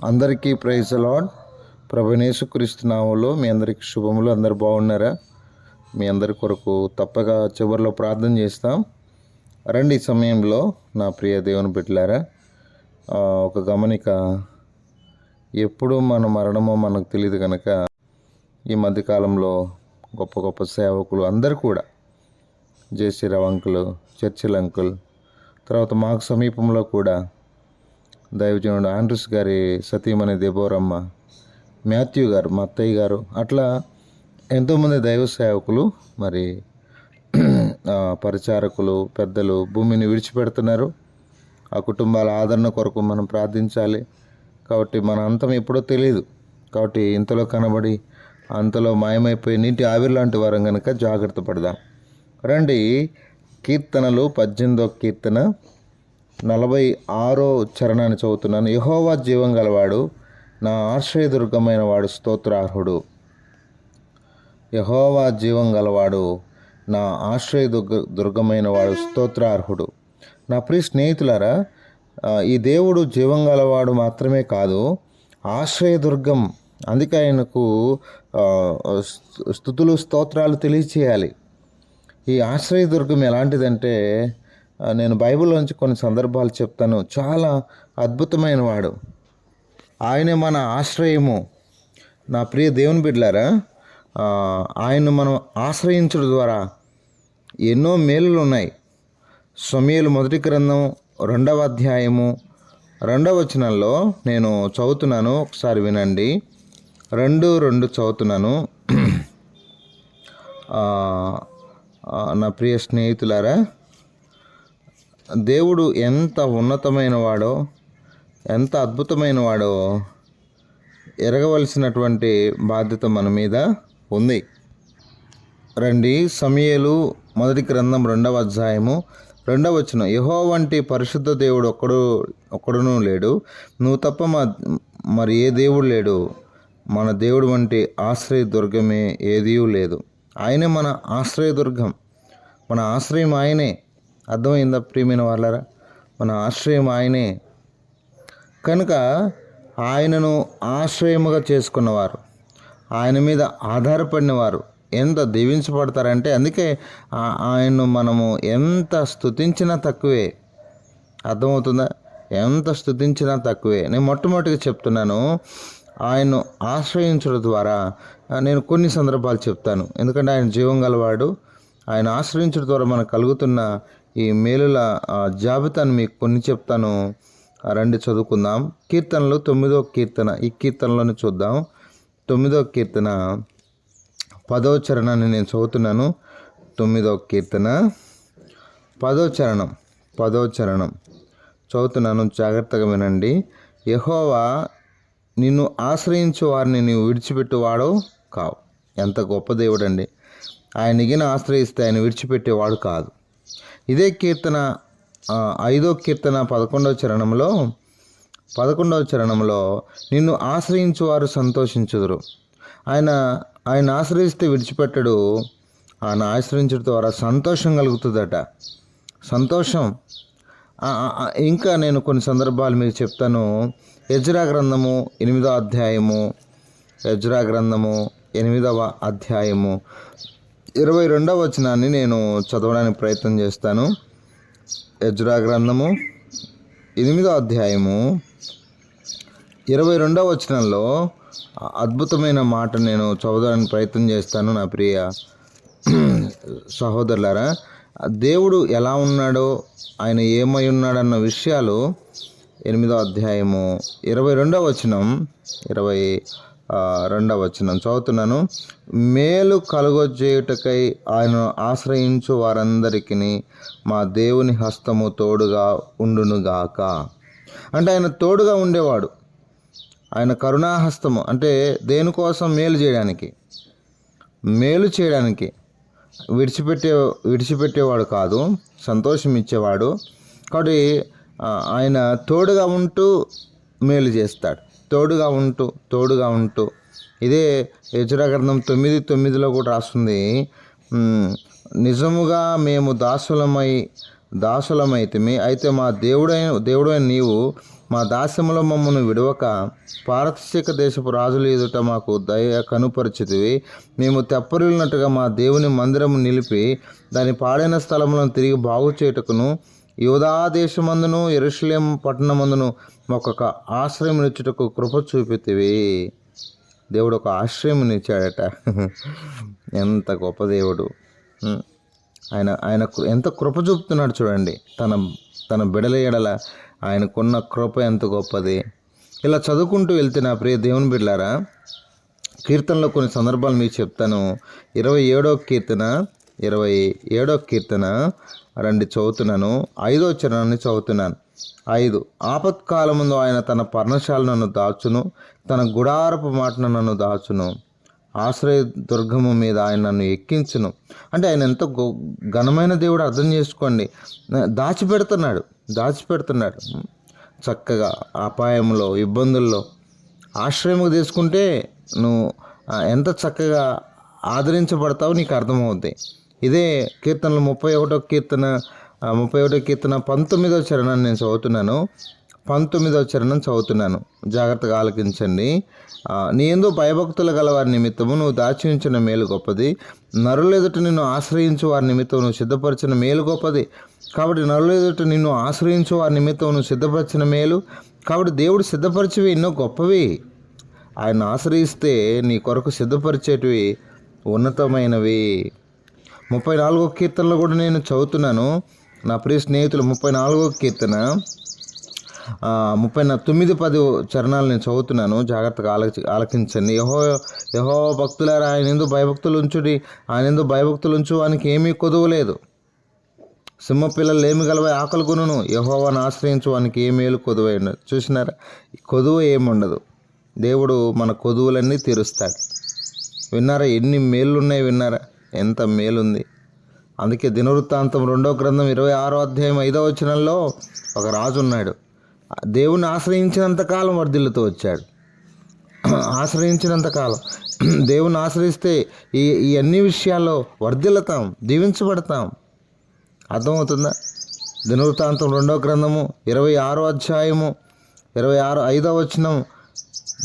అందరికీ praise lord. ప్రభువైన యేసుక్రీస్తు నామములో మీ అందరికీ శుభములు. అందరు బాగున్నారా? మీ అందరి కొరకు తప్పక చివరిలో ప్రార్థన చేస్తాం. రండి ఈ సమయంలో నా ప్రియ దేవుని బిడ్డలారా, ఒక గమనిక. ఎప్పుడు మన మరణమో మనకు తెలియదు కనుక ఈ మధ్యకాలంలో గొప్ప గొప్ప సేవకులు అందరు కూడా, జేసీరావు అంకుల్, చర్చిల్ అంకుల్, తర్వాత మాకు సమీపంలో కూడా దైవజనుడు ఆండ్రూస్ గారి సతీమణి దెబోరమ్మ, మాథ్యూ గారు, మా అత్తయ్య గారు, అట్లా ఎంతోమంది దైవ సేవకులు, మరి పరిచారకులు, పెద్దలు భూమిని విడిచిపెడుతున్నారు. ఆ కుటుంబాల ఆదరణ కొరకు మనం ప్రార్థించాలి. కాబట్టి మన అంతం ఎప్పుడో తెలియదు. కాబట్టి ఇంతలో కనబడి అంతలో మాయమైపోయి నీటి ఆవిరి లాంటి వారం కనుక జాగ్రత్త పడదాం. రండి, కీర్తనలు 18వ కీర్తన 46వ చరణాన్ని చదువుతున్నాను. యెహోవా జీవం గలవాడు, నా ఆశ్రయదుర్గమైన వాడు స్తోత్రార్హుడు. యెహోవా జీవం గలవాడు, నా దుర్గమైన వాడు స్తోత్రార్హుడు. నా ప్రియ స్నేహితులారా, ఈ దేవుడు జీవం గలవాడు మాత్రమే కాదు, ఆశ్రయదుర్గం. అందుకే ఆయనకు స్తుతులు స్తోత్రాలు తెలియచేయాలి. ఈ ఆశ్రయదుర్గం ఎలాంటిదంటే, నేను బైబిల్లోంచి కొన్ని సందర్భాలు చెప్తాను. చాలా అద్భుతమైన వాడు. ఆయనే మన ఆశ్రయము. నా ప్రియ దేవుని బిడ్డలారా, ఆయన్ను మనం ఆశ్రయించడం ద్వారా ఎన్నో మేలులు ఉన్నాయి. సమూయేలు మొదటి గ్రంథం 2వ అధ్యాయము 2వ వచనంలో నేను చదువుతున్నాను, ఒకసారి వినండి. 2:2 చదువుతున్నాను. నా ప్రియ స్నేహితులారా, దేవుడు ఎంత ఉన్నతమైన వాడో, ఎంత అద్భుతమైన వాడో ఎరగవలసినటువంటి బాధ్యత మన మీద ఉంది. రండి, సమూయేలు మొదటి గ్రంథం 2వ అధ్యాయము 2వ వచనం. యెహోవా వంటి పరిశుద్ధ దేవుడు ఒక్కడునూ లేడు, నువ్వు తప్ప మరి ఏ దేవుడు లేడు. మన దేవుడు వంటి ఆశ్రయదుర్గమే ఏదీ లేదు. ఆయనే మన ఆశ్రయదుర్గం, మన ఆశ్రయం ఆయనే. అర్థమైందా ప్రియమైన వాళ్ళారా? మన ఆశ్రయం ఆయనే. కనుక ఆయనను ఆశ్రయముగా చేసుకున్నవారు, ఆయన మీద ఆధారపడిన వారు ఎంత దీవించబడతారంటే, అందుకే ఆయన్ను మనము ఎంత స్తుతించినా తక్కువే. అర్థమవుతుందా? ఎంత స్తుతించినా తక్కువే. నేను మొట్టమొదటిగా చెప్తున్నాను, ఆయన్ను ఆశ్రయించడం ద్వారా నేను కొన్ని సందర్భాలు చెప్తాను. ఎందుకంటే ఆయన జీవం గలవాడు. ఆయన ఆశ్రయించడం ద్వారా మనకు కలుగుతున్న ఈ మేలుల జాబితాను మీకు కొన్ని చెప్తాను. రండి చదువుకుందాం. కీర్తనలు 9వ కీర్తన, ఈ కీర్తనలోనే చూద్దాం. 9వ కీర్తన 10వ చరణాన్ని నేను చదువుతున్నాను. 9వ కీర్తన 10వ చరణం చదువుతున్నాను, జాగ్రత్తగా వినండి. యెహోవా, నిన్ను ఆశ్రయించు వారిని నీవు విడిచిపెట్టేవాడో కావు. ఎంత గొప్ప దేవుడు అండి! ఆయనగిన ఆశ్రయిస్తే ఆయన విడిచిపెట్టేవాడు కాదు. ఇదే కీర్తన 5వ కీర్తన 11వ చరణంలో నిన్ను ఆశ్రయించు వారు సంతోషించుదురు. ఆయన ఆశ్రయిస్తే విడిచిపెట్టడు. ఆయన ఆశ్రయించడం ద్వారా సంతోషం కలుగుతుందట. సంతోషం. ఇంకా నేను కొన్ని సందర్భాలు మీకు చెప్తాను. ఎజ్రా గ్రంథము 8వ అధ్యాయము, 8వ అధ్యాయము 22వ వచనాన్ని నేను చదవడానికి ప్రయత్నం చేస్తాను. ఎజ్రా గ్రంథము 8వ అధ్యాయము 22వ వచనంలో అద్భుతమైన మాట నేను చదవడానికి ప్రయత్నం చేస్తాను. నా ప్రియ సహోదరులారా, దేవుడు ఎలా ఉన్నాడో, ఆయన ఏమై ఉన్నాడన్న విషయాలు 8వ అధ్యాయము 22వ వచనం చదువుతున్నాను. మేలు కలుగజేయుటకై ఆయన ఆశ్రయించు వారందరికీ మా దేవుని హస్తము తోడుగా ఉండునుగాక. అంటే ఆయన తోడుగా ఉండేవాడు. ఆయన కరుణాహస్తము అంటే దేనికోసం? మేలు చేయడానికి. విడిచిపెట్టేవాడు కాదు, సంతోషం ఇచ్చేవాడు. కాబట్టి ఆయన తోడుగా ఉంటూ మేలు చేస్తాడు. తోడుగా ఉంటూ ఇదే యెజ్రా గ్రంథం 9:9లో కూడా రాస్తుంది. నిజముగా మేము దాసులమైతిమి, అయితే మా దేవుడైన నీవు మా దాస్యములో మమ్మను విడవక పారదర్శక దేశపు రాజుల ఎదుట మాకు దయ కనుపరిచితివి. మేము తెప్పరిల్లినట్టుగా మా దేవుని మందిరము నిలిపి దాని పాడైన స్థలములను తిరిగి బాగు చేయుటకును యూదా దేశమందును యెరూషలేము పట్టణమందును మాకొక ఆశ్రయమునిచ్చుటకు కృప చూపితివి. దేవుడు ఒక ఆశ్రయమునిచ్చాడట. ఎంత గొప్ప దేవుడు! ఆయన ఎంత కృప చూపుతున్నాడు చూడండి. తన బిడల ఎడల ఆయనకున్న కృప ఎంత గొప్పది. ఇలా చదువుకుంటూ వెళ్తే నా ప్రియ దేవుని బిడ్డలారా, కీర్తనలో కొన్ని సందర్భాలు మీకు చెప్తాను. 27వ కీర్తన రండి చదువుతున్నాను. 5వ చరణాన్ని చదువుతున్నాను. 5 ఆపత్కాలముందు ఆయన తన పర్ణశాల నన్ను దాచును, తన గుడారపు మాటను నన్ను దాచును, ఆశ్రయ దుర్గము మీద ఆయన నన్ను ఎక్కించును. అంటే ఆయన ఎంతో ఘనమైన దేవుడు, అర్థం చేసుకోండి. దాచిపెడుతున్నాడు చక్కగా అపాయంలో, ఇబ్బందుల్లో ఆశ్రయము తీసుకుంటే నువ్వు ఎంత చక్కగా ఆదరించబడతావు నీకు అర్థమవుద్ది. ఇదే కీర్తనలు 31వ కీర్తన 19వ చరణాన్ని నేను చదువుతున్నాను. 19వ చరణం చదువుతున్నాను, జాగ్రత్తగా ఆలకించండి. నీ యందు భయభక్తులు గల వారి నిమిత్తము నువ్వు దాచి ఉంచిన మేలు గొప్పది, నరుల ఎదుట నిన్ను ఆశ్రయించు వారి నిమిత్తం నువ్వు సిద్ధపరిచిన మేలు గొప్పది. కాబట్టి నరుల ఎదుట నిన్ను ఆశ్రయించు వారి నిమిత్తం నువ్వు సిద్ధపరిచిన మేలు, కాబట్టి దేవుడు సిద్ధపరిచేవి ఎన్నో గొప్పవి. ఆయన ఆశ్రయిస్తే నీ కొరకు సిద్ధపరిచేటివి ఉన్నతమైనవి. 34వ కీర్తనలో కూడా నేను చదువుతున్నాను నా ప్రియ స్నేహితులు. 34వ కీర్తన 9-10 చరణాలు నేను చదువుతున్నాను, జాగ్రత్తగా ఆలకించండి. యెహోవా భక్తులారా, ఆయన యందు భయభక్తులు ఉంచు, వానికి ఏమీ కొదువు లేదు. సింహ పిల్లలు ఏమి గలవై ఆకలి కొనును, యెహోవాను ఆశ్రయించు వానికి ఏ మేలు కొదువైన. చూసినారా, కొదువు ఏముండదు. దేవుడు మన కొదువులన్నీ తీరుస్తాడు. విన్నారా, ఎన్ని మేళ్ళు ఉన్నాయి, విన్నారా, ఎంత మేలుంది. అందుకే దినవృత్తాంతం 2వ గ్రంథం 26వ అధ్యాయం 5వ వచనంలో ఒక రాజు ఉన్నాడు. దేవుని ఆశ్రయించినంతకాలం వర్ధిల్లుతూ వచ్చాడు. దేవుని ఆశ్రయిస్తే ఈ అన్ని విషయాల్లో వర్ధిల్లుతాం, దీవించబడతాం. అర్థమవుతుందా? దినవృత్తాంతం 2వ గ్రంథము 26వ అధ్యాయము 5వ వచనం,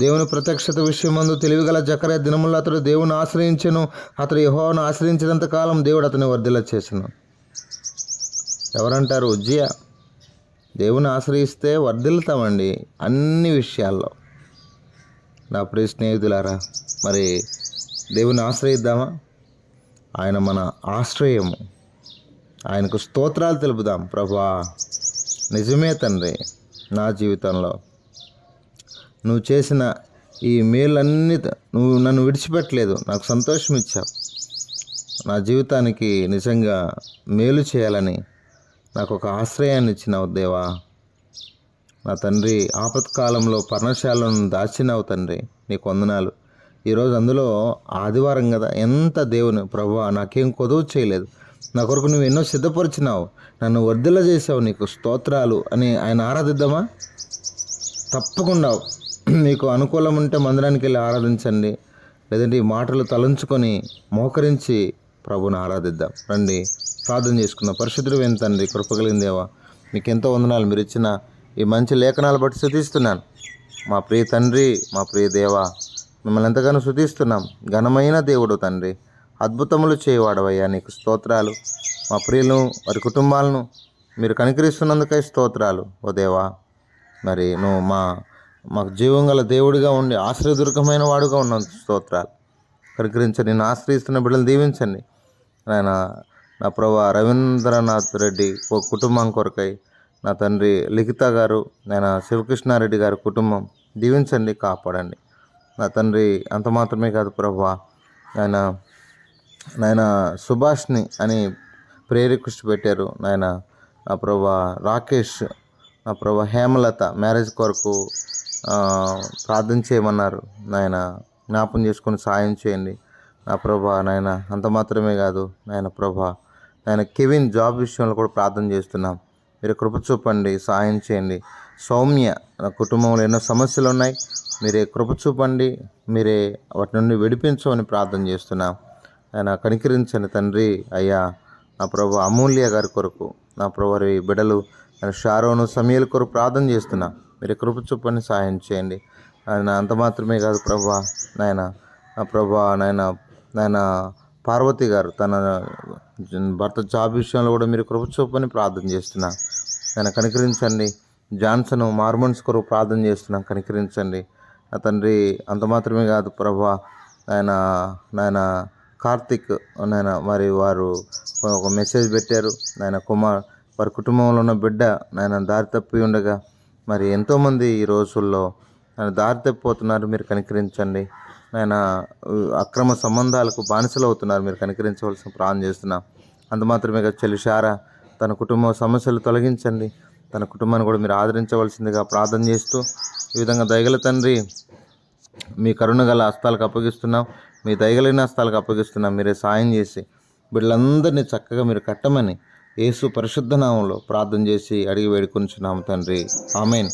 దేవుని ప్రత్యక్షత విషయమందు తెలివిగల జకర్యా దినముల్లో అతడు దేవుని ఆశ్రయించెను, అతడు యెహోవాను ఆశ్రయించినంత కాలం దేవుడు అతని వర్ధిల్ల చేసెను. ఎవరంటారు? ఉజ్జియా. దేవుని ఆశ్రయిస్తే వర్ధిల్లుతామండి అన్ని విషయాల్లో. నా ప్రియ స్నేహితులారా, మరి దేవుని ఆశ్రయిద్దామా? ఆయన మన ఆశ్రయము. ఆయనకు స్తోత్రాలు తెలుపుదాం. ప్రభువా, నిజమే తండ్రి, నా జీవితంలో నువ్వు చేసిన ఈ మేలన్నీ, నువ్వు నన్ను విడిచిపెట్టలేదు, నాకు సంతోషం ఇచ్చావు. నా జీవితానికి నిజంగా మేలు చేయాలని నాకు ఒక ఆశ్రయాన్ని ఇచ్చినావు దేవా. నా తండ్రి, ఆపత్కాలంలో పర్ణశాలను దాచినావు తండ్రి, నీకు వందనాలు. ఈరోజు అందులో ఆదివారం కదా, ఎంత దేవుని ప్రభువా, నాకేం కొదువు చేయలేదు, నా కొరకు నువ్వు ఎన్నో సిద్ధపరిచినావు, నన్ను వర్ధిల్ల చేసావు, నీకు స్తోత్రాలు అని ఆయన ఆరాధిద్దామా? తప్పకుండా మీకు అనుకూలం ఉంటే మందిరానికి వెళ్ళి ఆరాధించండి, లేదంటే ఈ మాటలు తలంచుకొని మోకరించి ప్రభుని ఆరాధిద్దాం. రండి, ప్రార్థన చేసుకుందాం. పరిశుద్ధుడు అయిన తండ్రి, కృపగలిగిన దేవా, మీకు ఎంతో వందనాలు. మీరు ఇచ్చిన ఈ మంచి లేఖనాలు బట్టి స్తుతిస్తున్నాను. మా ప్రియ తండ్రి, మా ప్రియ దేవా, మిమ్మల్ని ఎంతగానో స్తుతిస్తున్నాం. ఘనమైన దేవుడు తండ్రి, అద్భుతములు చేయవాడవయ్యా, నీకు స్తోత్రాలు. మా ప్రియులను, వారి కుటుంబాలను మీరు కనికరిస్తున్నందుకై స్తోత్రాలు. ఓ దేవా, మరి నువ్వు మాకు జీవం గల దేవుడిగా ఉండి ఆశ్రయదుర్గమైన వాడుగా ఉన్న స్తోత్రాలు. కనికరించండి, నేను ఆశ్రయిస్తున్న బిడ్డలు దీవించండి నాయన. నా ప్రభా రవీంద్రనాథ్ రెడ్డి కుటుంబం కొరకై, నా తండ్రి లిఖిత గారు, నేను శివకృష్ణారెడ్డి గారి కుటుంబం దీవించండి, కాపాడండి నా తండ్రి. అంత మాత్రమే కాదు ప్రభా, నాయన సుభాష్ని అని ప్రేయర్ రిక్వెస్ట్ పెట్టారు నాయన. నా ప్రభా రాకేష్, నా ప్రభా హేమలత మ్యారేజ్ కొరకు ప్రార్థన చేయమన్నారు నాయన. జ్ఞాపం చేసుకొని సాయం చేయండి నా ప్రభా నాయన. అంత మాత్రమే కాదు నాయన ప్రభా, నాయన కెవిన్ జాబ్ విషయంలో కూడా ప్రార్థన చేస్తున్నాం. మీరు కృప చూపండి, సాయం చేయండి. సౌమ్య, నా కుటుంబంలో ఎన్నో సమస్యలు ఉన్నాయి, మీరే కృప చూపండి, మీరే వాటి నుండి విడిపించమని ప్రార్థన చేస్తున్నాం. ఆయన కనికరించండి తండ్రి. అయ్యా నా ప్రభు అమూల్య గారి కొరకు, నా ప్రభు బిడ్డలు షారోను సమయల కొరకు ప్రార్థన చేస్తున్నా. మీరు కృప చూపని సహాయం చేయండి. ఆయన అంత మాత్రమే కాదు ప్రభా, నాయన ప్రభా, నాయన పార్వతి గారు తన భర్త జాబ్ విషయంలో కూడా మీరు కృప చూపని ప్రార్థన చేస్తున్నా. ఆయన కనికరించండి. జాన్సన్ మార్మన్స్ కొరకు ప్రార్థన చేస్తున్నా, కనికరించండి నా తండ్రి. అంత మాత్రమే కాదు ప్రభా, నాయన కార్తిక్ నాయన మరి వారు ఒక మెసేజ్ పెట్టారు నాయన. వారి కుటుంబంలో ఉన్న బిడ్డ నాయన దారి తప్పి ఉండగా మరి ఎంతోమంది ఈ రోజుల్లో ఆయన దారి తప్పిపోతున్నారు. మీరు కనికరించండి నాయన. అక్రమ సంబంధాలకు బానిసలు అవుతున్నారు. మీరు కనికరించవలసిన ప్రార్థన చేస్తున్నా. అంత మాత్రమే కాదు చెలిషారా తన కుటుంబ సమస్యలు తొలగించండి. తన కుటుంబాన్ని కూడా మీరు ఆదరించవలసిందిగా ప్రార్థన చేస్తూ, ఈ విధంగా దయగల తండ్రి మీ కరుణ గల హస్తాలకు అప్పగిస్తున్నాం, మీ దయగలిగిన హస్తాలకు అప్పగిస్తున్నాం. మీరే సాయం చేసి వీళ్ళందరినీ చక్కగా మీరు కట్టమని యేసు పరిశుద్ధ నామంలో ప్రార్థన చేసి అడిగి వేడుకొంచున్నాము తండ్రి. ఆమేన్.